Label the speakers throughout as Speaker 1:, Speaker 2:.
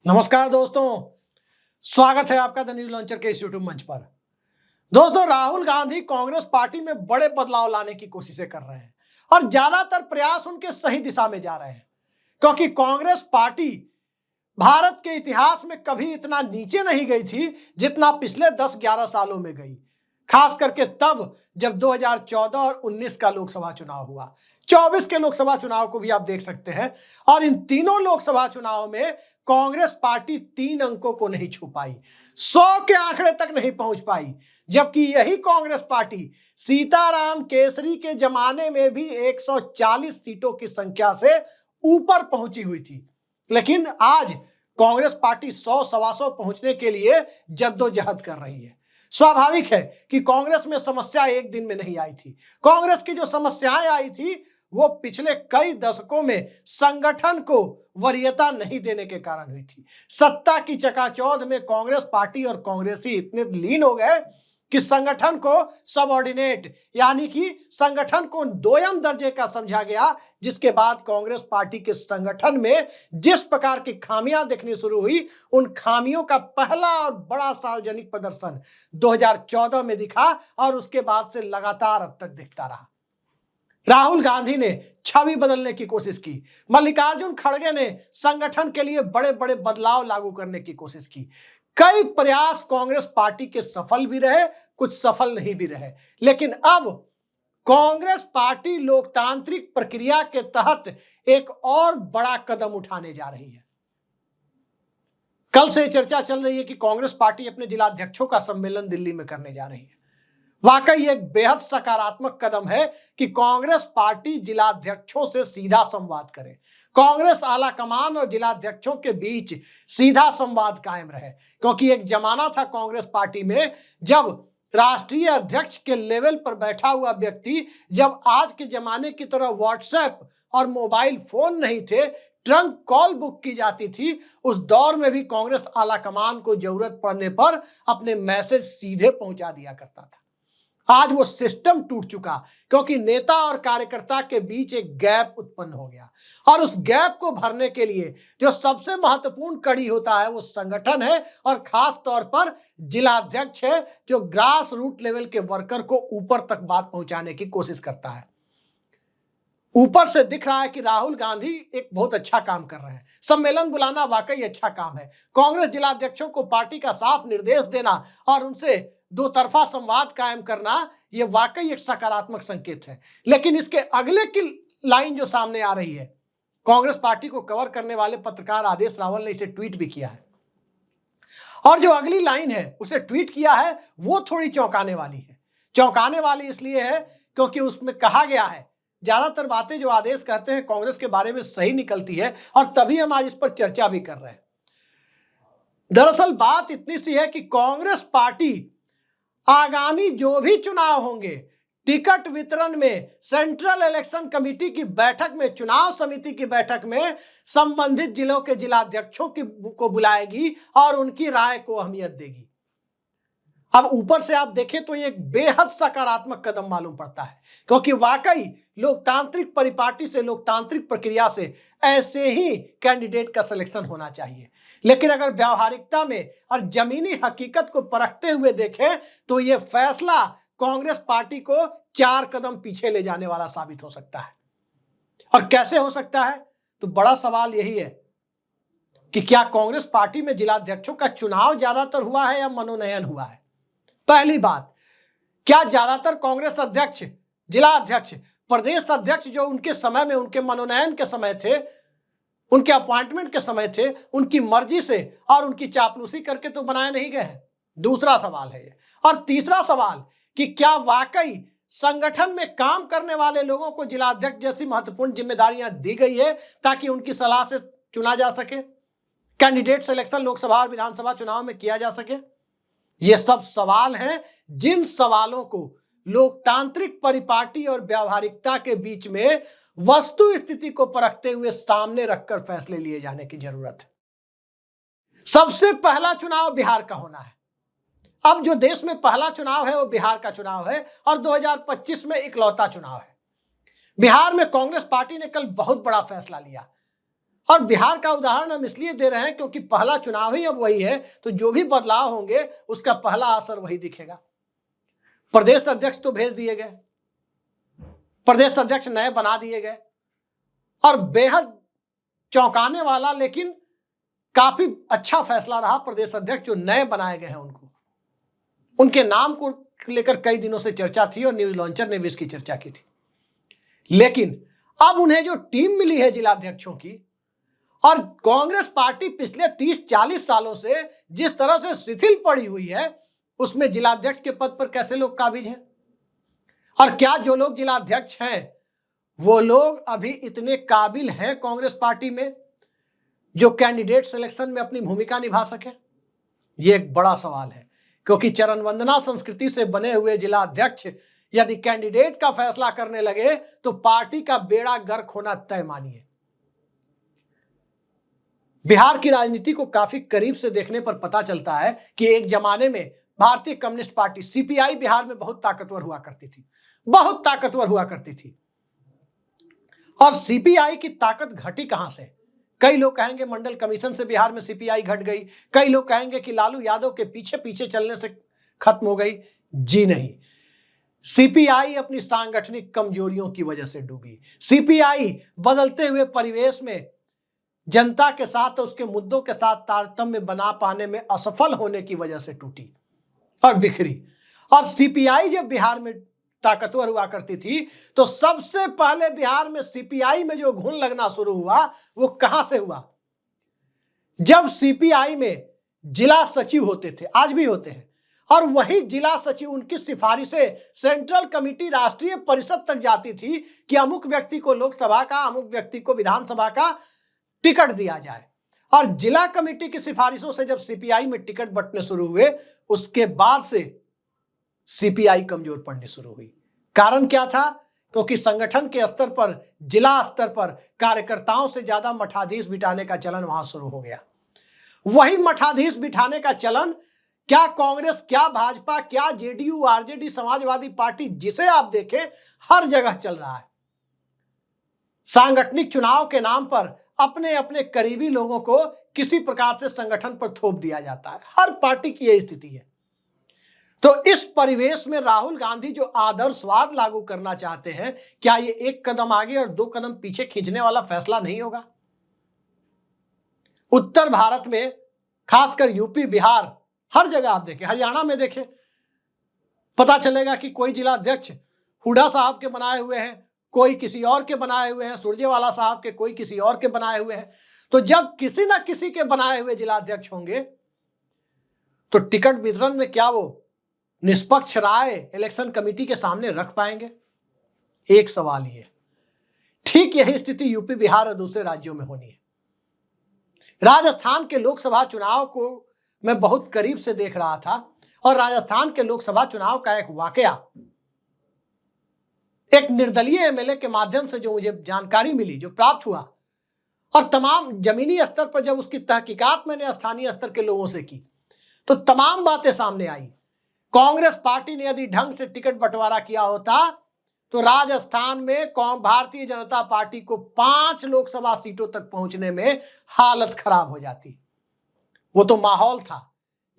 Speaker 1: नमस्कार दोस्तों, स्वागत है आपका द न्यूज लॉन्चर के इस यूट्यूब मंच पर। दोस्तों, राहुल गांधी कांग्रेस पार्टी में बड़े बदलाव लाने की कोशिशें कर रहे हैं और ज्यादातर प्रयास उनके सही दिशा में जा रहे हैं, क्योंकि कांग्रेस पार्टी भारत के इतिहास में कभी इतना नीचे नहीं गई थी जितना पिछले 10-11 सालों में गई। खास करके तब जब 2014 और 19 का लोकसभा चुनाव हुआ। 24 के लोकसभा चुनाव को भी आप देख सकते हैं और इन तीनों लोकसभा चुनाव में कांग्रेस पार्टी 3 अंकों को नहीं छू पाई, 100 के आंकड़े तक नहीं पहुंच पाई, जबकि यही कांग्रेस पार्टी सीताराम केसरी के जमाने में भी 140 सीटों की संख्या से ऊपर पहुंची हुई थी। लेकिन आज कांग्रेस पार्टी 100-125 पहुंचने के लिए जद्दोजहद कर रही है। स्वाभाविक है कि कांग्रेस में समस्या एक दिन में नहीं आई थी। कांग्रेस की जो समस्याएं आई थी वो पिछले कई दशकों में संगठन को वरीयता नहीं देने के कारण हुई थी। सत्ता की चकाचौंध में कांग्रेस पार्टी और कांग्रेसी इतने लीन हो गए कि संगठन को सबऑर्डिनेट यानी कि संगठन को दोयम दर्जे का समझा गया, जिसके बाद कांग्रेस पार्टी के संगठन में जिस प्रकार की खामियां दिखनी शुरू हुई, उन खामियों का पहला और बड़ा सार्वजनिक प्रदर्शन 2014 में दिखा और उसके बाद से लगातार अब तक दिखता रहा। राहुल गांधी ने छवि बदलने की कोशिश की, मल्लिकार्जुन खड़गे ने संगठन के लिए बड़े बड़े बदलाव लागू करने की कोशिश की। कई प्रयास कांग्रेस पार्टी के सफल भी रहे, कुछ सफल नहीं भी रहे, लेकिन अब कांग्रेस पार्टी लोकतांत्रिक प्रक्रिया के तहत एक और बड़ा कदम उठाने जा रही है। कल से चर्चा चल रही है कि कांग्रेस पार्टी अपने जिलाध्यक्षों का सम्मेलन दिल्ली में करने जा रही है। वाकई एक बेहद सकारात्मक कदम है कि कांग्रेस पार्टी जिलाध्यक्षों से सीधा संवाद करे, कांग्रेस आलाकमान और जिलाध्यक्षों के बीच सीधा संवाद कायम रहे, क्योंकि एक जमाना था कांग्रेस पार्टी में जब राष्ट्रीय अध्यक्ष के लेवल पर बैठा हुआ व्यक्ति, जब आज के जमाने की तरह व्हाट्सएप और मोबाइल फोन नहीं थे, ट्रंक कॉल बुक की जाती थी, उस दौर में भी कांग्रेस आलाकमान को जरूरत पड़ने पर अपने मैसेज सीधे पहुंचा दिया करता था। आज वो सिस्टम टूट चुका, क्योंकि नेता और कार्यकर्ता के बीच एक गैप उत्पन्न हो गया और उस गैप को भरने के लिए जो सबसे महत्वपूर्ण कड़ी होता है वो संगठन है और खास तौर पर जिलाध्यक्ष है, जो ग्रास रूट लेवल के वर्कर को ऊपर तक बात पहुंचाने की कोशिश करता है। ऊपर से दिख रहा है कि राहुल गांधी एक बहुत अच्छा काम कर रहे हैं, सम्मेलन बुलाना वाकई अच्छा काम है, कांग्रेस जिलाध्यक्षों को पार्टी का साफ निर्देश देना और उनसे दो तरफा संवाद कायम करना, यह वाकई एक सकारात्मक संकेत है। लेकिन इसके अगले की लाइन जो सामने आ रही है, कांग्रेस पार्टी को कवर करने वाले पत्रकार आदेश रावल ने इसे ट्वीट भी किया है और जो अगली लाइन है उसे ट्वीट किया है वो थोड़ी चौंकाने वाली है। चौंकाने वाली इसलिए है क्योंकि उसमें कहा गया है, ज्यादातर बातें जो आदेश कहते हैं कांग्रेस के बारे में सही निकलती है और तभी हम आज इस पर चर्चा भी कर रहे हैं। दरअसल बात इतनी सी है कि कांग्रेस पार्टी आगामी जो भी चुनाव होंगे, टिकट वितरण में सेंट्रल इलेक्शन कमेटी की बैठक में, चुनाव समिति की बैठक में संबंधित जिलों के जिलाध्यक्षों को बुलाएगी और उनकी राय को अहमियत देगी। अब ऊपर से आप देखें तो ये एक बेहद सकारात्मक कदम मालूम पड़ता है, क्योंकि वाकई लोकतांत्रिक परिपाटी से, लोकतांत्रिक प्रक्रिया से ऐसे ही कैंडिडेट का सिलेक्शन होना चाहिए। लेकिन अगर व्यावहारिकता में और जमीनी हकीकत को परखते हुए देखें तो यह फैसला कांग्रेस पार्टी को 4 कदम पीछे ले जाने वाला साबित हो सकता है। और कैसे हो सकता है? तो बड़ा सवाल यही है कि क्या कांग्रेस पार्टी में जिलाध्यक्षों का चुनाव ज्यादातर हुआ है या मनोनयन हुआ है? पहली बात, क्या ज्यादातर कांग्रेस अध्यक्ष, जिला अध्यक्ष, प्रदेश अध्यक्ष जो उनके समय में, उनके मनोनयन के समय थे, उनके अपॉइंटमेंट के समय थे, उनकी मर्जी से और उनकी चापलूसी करके तो बनाए नहीं गए हैं? दूसरा सवाल है ये। और तीसरा सवाल कि क्या वाकई संगठन में काम करने वाले लोगों को जिलाध्यक्ष जैसी महत्वपूर्ण जिम्मेदारियां दी गई है ताकि उनकी सलाह से चुना जा सके, कैंडिडेट सिलेक्शन लोकसभा और विधानसभा चुनाव में किया जा सके? ये सब सवाल हैं जिन सवालों को लोकतांत्रिक परिपाटी और व्यावहारिकता के बीच में वस्तु स्थिति को परखते हुए सामने रखकर फैसले लिए जाने की जरूरत है। सबसे पहला चुनाव बिहार का होना है। अब जो देश में पहला चुनाव है वो बिहार का चुनाव है और 2025 में इकलौता चुनाव है। बिहार में कांग्रेस पार्टी ने कल बहुत बड़ा फैसला लिया और बिहार का उदाहरण हम इसलिए दे रहे हैं क्योंकि पहला चुनाव ही अब वही है, तो जो भी बदलाव होंगे उसका पहला असर वही दिखेगा। प्रदेश अध्यक्ष तो भेज दिए गए, प्रदेश अध्यक्ष नए बना दिए गए, और बेहद चौंकाने वाला लेकिन काफी अच्छा फैसला रहा प्रदेश अध्यक्ष जो नए बनाए गए हैं उनके नाम को लेकर कई दिनों से चर्चा थी और न्यूज लॉन्चर ने भी इसकी चर्चा की थी। लेकिन अब उन्हें जो टीम मिली है जिलाध्यक्षों की, और कांग्रेस पार्टी पिछले 30-40 सालों से जिस तरह से शिथिल पड़ी हुई है, उसमें जिलाध्यक्ष के पद पर कैसे लोग काबिज हैं, और क्या जो लोग जिलाध्यक्ष हैं वो लोग अभी इतने काबिल हैं कांग्रेस पार्टी में जो कैंडिडेट सिलेक्शन में अपनी भूमिका निभा सके? ये एक बड़ा सवाल है, क्योंकि चरण वंदना संस्कृति से बने हुए जिलाध्यक्ष यदि कैंडिडेट का फैसला करने लगे तो पार्टी का बेड़ा गर्क होना तय मानिए। बिहार की राजनीति को काफी करीब से देखने पर पता चलता है कि एक जमाने में भारतीय कम्युनिस्ट पार्टी सीपीआई बिहार में बहुत ताकतवर हुआ करती थी, बहुत ताकतवर हुआ करती थी। और सीपीआई की ताकत घटी कहां से? कई लोग कहेंगे मंडल कमीशन से बिहार में सीपीआई घट गई, कई लोग कहेंगे कि लालू यादव के पीछे पीछे चलने से खत्म हो गई। जी नहीं, सीपीआई अपनी सांगठनिक कमजोरियों की वजह से डूबी। सीपीआई बदलते हुए परिवेश में जनता के साथ उसके मुद्दों के साथ तारतम्य बना पाने में असफल होने की वजह से टूटी और बिखरी। और सीपीआई जब बिहार में ताकतवर हुआ करती थी तो सबसे पहले बिहार में सीपीआई में जो घुन लगना शुरू हुआ वो कहां से हुआ? जब सीपीआई में जिला सचिव होते थे, आज भी होते हैं, और वही जिला सचिव उनकी सिफारिशें सेंट्रल कमेटी राष्ट्रीय परिषद तक जाती थी कि अमुक व्यक्ति को लोकसभा का, अमुक व्यक्ति को विधानसभा का टिकट दिया जाए। और जिला कमेटी की सिफारिशों से जब सीपीआई में टिकट बंटने शुरू हुए, उसके बाद से सीपीआई कमजोर पड़ने शुरू हुई। कारण क्या था? क्योंकि संगठन के स्तर पर, जिला स्तर पर कार्यकर्ताओं से ज्यादा मठाधीश बिठाने का चलन वहां शुरू हो गया। वही मठाधीश बिठाने का चलन क्या कांग्रेस, क्या भाजपा, क्या जेडीयू, आरजेडी, समाजवादी पार्टी, जिसे आप देखें हर जगह चल रहा है। सांगठनिक चुनाव के नाम पर अपने अपने करीबी लोगों को किसी प्रकार से संगठन पर थोप दिया जाता है। हर पार्टी की यही स्थिति है। तो इस परिवेश में राहुल गांधी जो आदर्शवाद लागू करना चाहते हैं, क्या ये एक कदम आगे और 2 कदम पीछे खींचने वाला फैसला नहीं होगा? उत्तर भारत में, खासकर यूपी, बिहार, हर जगह आप देखें, हरियाणा में देखें, पता चलेगा कि कोई जिला अध्यक्ष हुड्डा साहब के बनाए हुए हैं, कोई किसी और के बनाए हुए हैं, सुरजेवाला साहब के, कोई किसी और के बनाए हुए हैं। तो जब किसी ना किसी के बनाए हुए जिलाध्यक्ष होंगे तो टिकट वितरण में क्या वो निष्पक्ष राय इलेक्शन कमेटी के सामने रख पाएंगे? एक सवाल ये। ठीक यही स्थिति यूपी, बिहार और दूसरे राज्यों में होनी है। राजस्थान के लोकसभा चुनाव को मैं बहुत करीब से देख रहा था, और राजस्थान के लोकसभा चुनाव का एक वाकया, एक निर्दलीय एमएलए के माध्यम से जो मुझे जानकारी मिली, जो प्राप्त हुआ, और तमाम जमीनी स्तर पर जब उसकी तहकीकात मैंने स्थानीय स्तर के लोगों से की तो तमाम बातें सामने आई। कांग्रेस पार्टी ने यदि ढंग से टिकट बंटवारा किया होता तो राजस्थान में भारतीय जनता पार्टी को 5 लोकसभा सीटों तक पहुंचने में हालत खराब हो जाती। वो तो माहौल था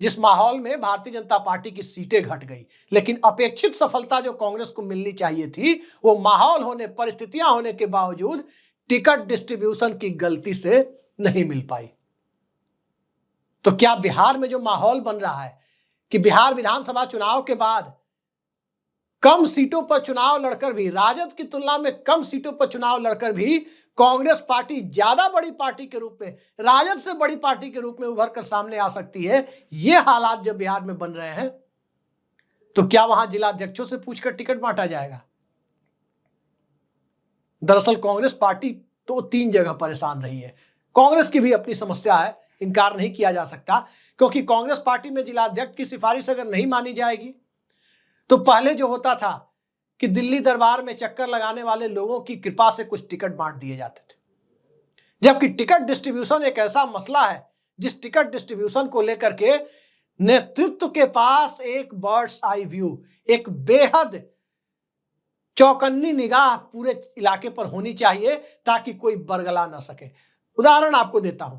Speaker 1: जिस माहौल में भारतीय जनता पार्टी की सीटें घट गई, लेकिन अपेक्षित सफलता जो कांग्रेस को मिलनी चाहिए थी वो माहौल होने, परिस्थितियां होने के बावजूद टिकट डिस्ट्रीब्यूशन की गलती से नहीं मिल पाई। तो क्या बिहार में जो माहौल बन रहा है कि बिहार विधानसभा चुनाव के बाद कम सीटों पर चुनाव लड़कर भी, राजद की तुलना में कम सीटों पर चुनाव लड़कर भी कांग्रेस पार्टी ज्यादा बड़ी पार्टी के रूप में, राजद से बड़ी पार्टी के रूप में उभर कर सामने आ सकती है, ये हालात जब बिहार में बन रहे हैं तो क्या वहां जिला अध्यक्षों से पूछकर टिकट बांटा जाएगा? दरअसल कांग्रेस पार्टी तो 3 जगह परेशान रही है। कांग्रेस की भी अपनी समस्या है, इनकार नहीं किया जा सकता, क्योंकि कांग्रेस पार्टी में जिला अध्यक्ष की सिफारिश अगर नहीं मानी जाएगी तो पहले जो होता था कि दिल्ली दरबार में चक्कर लगाने वाले लोगों की कृपा से कुछ टिकट बांट दिए जाते थे, जबकि टिकट डिस्ट्रीब्यूशन एक ऐसा मसला है जिस टिकट डिस्ट्रीब्यूशन को लेकर के नेतृत्व के पास एक बर्ड्स आई व्यू, एक बेहद चौकन्नी निगाह पूरे इलाके पर होनी चाहिए ताकि कोई बरगला ना सके। उदाहरण आपको देता हूं,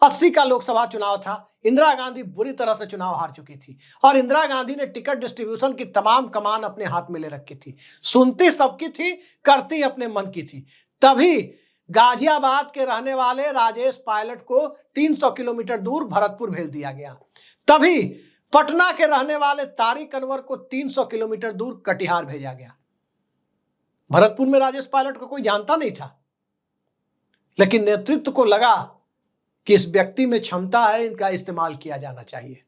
Speaker 1: 80 का लोकसभा चुनाव था, इंदिरा गांधी बुरी तरह से चुनाव हार चुकी थी और इंदिरा गांधी ने टिकट डिस्ट्रीब्यूशन की तमाम कमान अपने हाथ में ले रखी थी, सुनती सबकी थी, करती अपने मन की थी। तभी गाजियाबाद के रहने वाले राजेश पायलट को 300 किलोमीटर दूर भरतपुर भेज दिया गया। तभी पटना के रहने वाले तारिक अनवर को 300 किलोमीटर दूर कटिहार भेजा गया। भरतपुर में राजेश पायलट को कोई जानता नहीं था, लेकिन नेतृत्व को लगा कि इस व्यक्ति में क्षमता है, इनका इस्तेमाल किया जाना चाहिए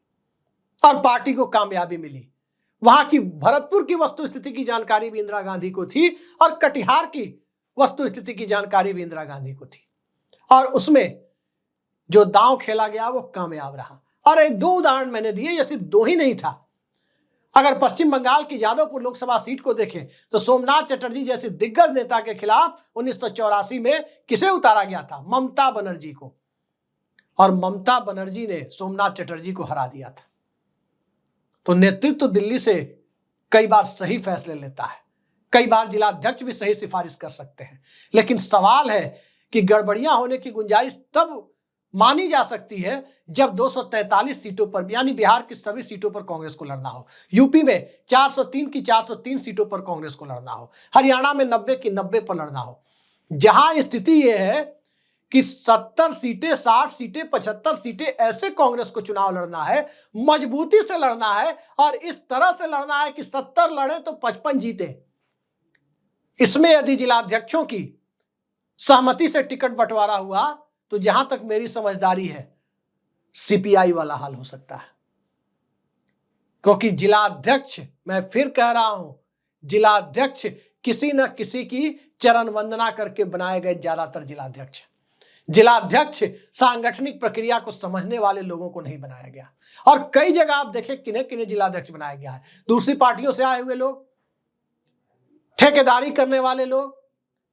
Speaker 1: और पार्टी को कामयाबी मिली। वहां की भरतपुर की वस्तुस्थिति की जानकारी भी इंदिरा गांधी को थी और कटिहार की वस्तुस्थिति की जानकारी भी इंदिरा गांधी को थी और उसमें जो दांव खेला गया वो कामयाब रहा। और एक दो उदाहरण मैंने दिए, ये सिर्फ दो ही नहीं था। अगर पश्चिम बंगाल की जादवपुर लोकसभा सीट को देखें तो सोमनाथ चटर्जी जैसे दिग्गज नेता के खिलाफ 1984 में किसे उतारा गया था? ममता बनर्जी को, और ममता बनर्जी ने सोमनाथ चटर्जी को हरा दिया था। तो नेतृत्व दिल्ली से कई बार सही फैसले लेता है, कई बार जिला अध्यक्ष भी सही सिफारिश कर सकते हैं, लेकिन सवाल है कि गड़बड़ियां होने की गुंजाइश तब मानी जा सकती है जब 243 सीटों पर, यानी बिहार की सभी सीटों पर कांग्रेस को लड़ना हो, यूपी में 403 की 403 सीटों पर कांग्रेस को लड़ना हो, हरियाणा में 90 की 90 पर लड़ना हो। जहां स्थिति यह है कि 70 सीटें, 60 सीटें, 75 सीटें ऐसे कांग्रेस को चुनाव लड़ना है, मजबूती से लड़ना है और इस तरह से लड़ना है कि 70 लड़े तो 55 जीते। इसमें यदि जिलाध्यक्षों की सहमति से टिकट बंटवारा हुआ तो जहां तक मेरी समझदारी है सीपीआई वाला हाल हो सकता है, क्योंकि जिलाध्यक्ष, मैं फिर कह रहा हूं, जिलाध्यक्ष किसी न किसी की चरण वंदना करके बनाए गए ज्यादातर जिलाध्यक्ष। जिलाध्यक्ष सांगठनिक प्रक्रिया को समझने वाले लोगों को नहीं बनाया गया। और कई जगह आप देखें किन्हें किन्हें जिलाध्यक्ष बनाया गया है, दूसरी पार्टियों से आए हुए लोग, ठेकेदारी करने वाले लोग,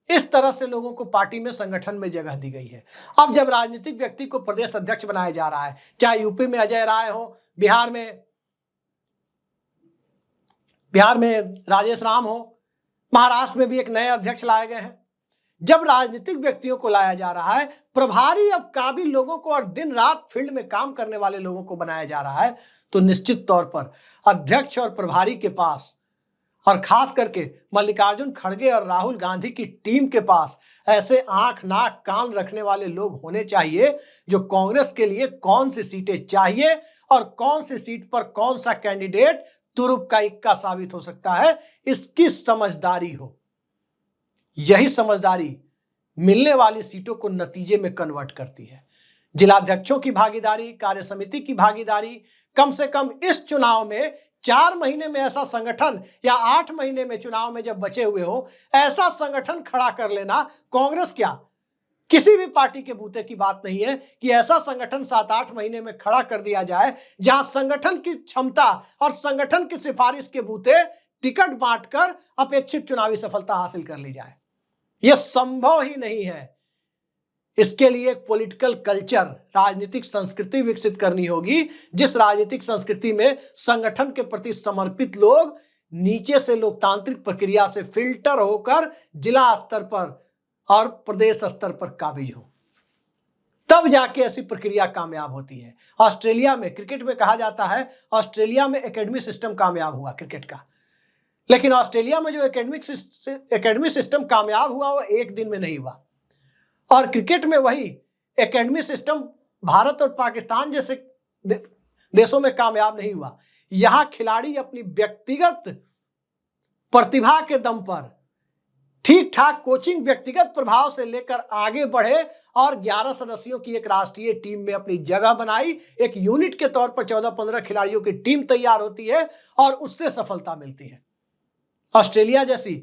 Speaker 1: इस तरह से लोगों को पार्टी में, संगठन में जगह दी गई है। अब जब राजनीतिक व्यक्ति को प्रदेश अध्यक्ष बनाया जा रहा है, चाहे यूपी में अजय राय हो, बिहार में राजेश राम हो, महाराष्ट्र में भी एक नए अध्यक्ष लाए गए हैं, जब राजनीतिक व्यक्तियों को लाया जा रहा है, प्रभारी अब काबिल लोगों को और दिन रात फील्ड में काम करने वाले लोगों को बनाया जा रहा है, तो निश्चित तौर पर अध्यक्ष और प्रभारी के पास, और खास करके मल्लिकार्जुन खड़गे और राहुल गांधी की टीम के पास ऐसे आंख नाक कान रखने वाले लोग होने चाहिए जो कांग्रेस के लिए कौन सी सीटें चाहिए और कौन सी सीट पर कौन सा कैंडिडेट तुरुप का इक्का साबित हो सकता है, इसकी समझदारी हो। यही समझदारी मिलने वाली सीटों को नतीजे में कन्वर्ट करती है। जिलाध्यक्षों की भागीदारी, कार्य समिति की भागीदारी, कम से कम इस चुनाव में 4 महीने में ऐसा संगठन, या 8 महीने में चुनाव में जब बचे हुए हो, ऐसा संगठन खड़ा कर लेना। कांग्रेस क्या, किसी भी पार्टी के बूते की बात नहीं है कि ऐसा संगठन 7-8 महीने में खड़ा कर दिया जाए जहां संगठन की क्षमता और संगठन की सिफारिश के बूते टिकट बांटकर अपेक्षित चुनावी सफलता हासिल कर ली जाए। यह संभव ही नहीं है। इसके लिए एक पॉलिटिकल कल्चर, राजनीतिक संस्कृति विकसित करनी होगी, जिस राजनीतिक संस्कृति में संगठन के प्रति समर्पित लोग नीचे से लोकतांत्रिक प्रक्रिया से फिल्टर होकर जिला स्तर पर और प्रदेश स्तर पर काबिज हो, तब जाके ऐसी प्रक्रिया कामयाब होती है। ऑस्ट्रेलिया में, क्रिकेट में कहा जाता है, ऑस्ट्रेलिया में एकेडमी सिस्टम कामयाब हुआ क्रिकेट का, लेकिन ऑस्ट्रेलिया में जो एकेडमी सिस्टम कामयाब हुआ वो एक दिन में नहीं हुआ। और क्रिकेट में वही एकेडमी सिस्टम भारत और पाकिस्तान जैसे देशों में कामयाब नहीं हुआ। यहां खिलाड़ी अपनी व्यक्तिगत प्रतिभा के दम पर ठीक ठाक कोचिंग, व्यक्तिगत प्रभाव से लेकर आगे बढ़े और 11 सदस्यों की एक राष्ट्रीय टीम में अपनी जगह बनाई। एक यूनिट के तौर पर 14-15 खिलाड़ियों की टीम तैयार होती है और उससे सफलता मिलती है। ऑस्ट्रेलिया जैसी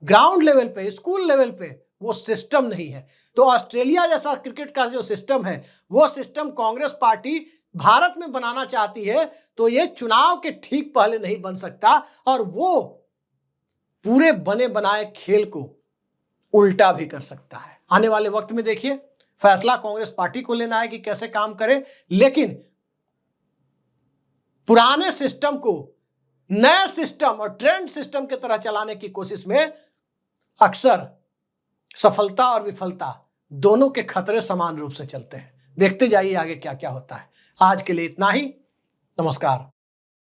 Speaker 1: ग्राउंड लेवल पे, स्कूल लेवल पे वो सिस्टम नहीं है। तो ऑस्ट्रेलिया जैसा क्रिकेट का जो सिस्टम है, वो सिस्टम कांग्रेस पार्टी भारत में बनाना चाहती है, तो ये चुनाव के ठीक पहले नहीं बन सकता और वो पूरे बने बनाए खेल को उल्टा भी कर सकता है। आने वाले वक्त में देखिए, फैसला कांग्रेस पार्टी को लेना है कि कैसे काम करे, लेकिन पुराने सिस्टम को नए सिस्टम और ट्रेंड सिस्टम की तरह चलाने की कोशिश में अक्सर सफलता और विफलता दोनों के खतरे समान रूप से चलते हैं। देखते जाइए आगे क्या क्या होता है। आज के लिए इतना ही। नमस्कार।